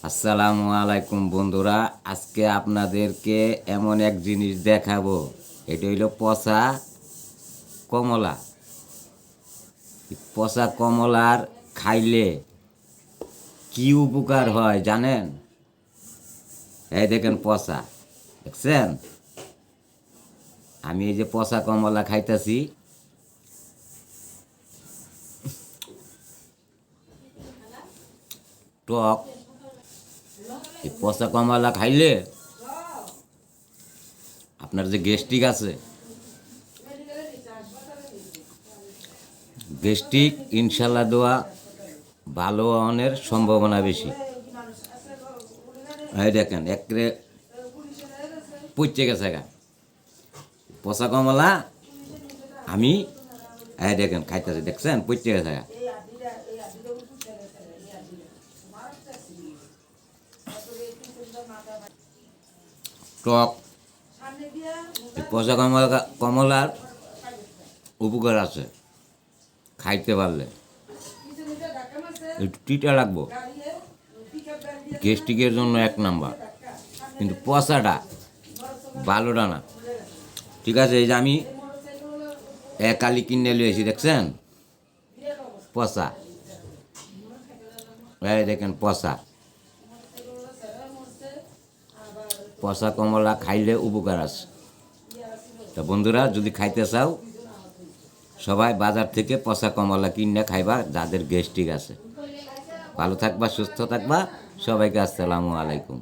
আসসালামু আলাইকুম বন্ধুরা, আজকে আপনাদেরকে এমন এক জিনিস দেখাবো। এটা হইল পচা কমলা। পচা কমলার খাইলে কি উপকার হয় জানেন? এই দেখেন পচা, দেখছেন? আমি এই যে পচা কমলা খাইতেছি, টক। এই পচা কমলা খাইলে আপনার যে গ্যাস্ট্রিক আছে, গ্যাস্ট্রিক ইনশাল্লাহ দোয়া ভালো হওয়ার সম্ভাবনা বেশি। এই দেখেন একরে পচে গেছে গা পচা কমলা। আমি এই দেখেন খাইতেছি, দেখছেন পচে গেছে গা। টক। পচা কমলার উপকার আছে খাইতে পারলে। একটু টিটা লাগবো, গ্যাস্ট্রিকের জন্য এক নাম্বার, কিন্তু পচাটা ভালোটা না। ঠিক আছে, এই যে আমি এক কালি কিনে লিয়েছি, দেখছেন পচা। এই দেখেন পচা পচা কমলা খাইলে উপকার আছে। তা বন্ধুরা, যদি খাইতে চাও সবাই বাজার থেকে পচা কমলা কিনে খাইবা, যাদের গ্যাস্ট্রিক আছে। ভালো থাকবা, সুস্থ থাকবা। সবাইকে আসসালামু আলাইকুম।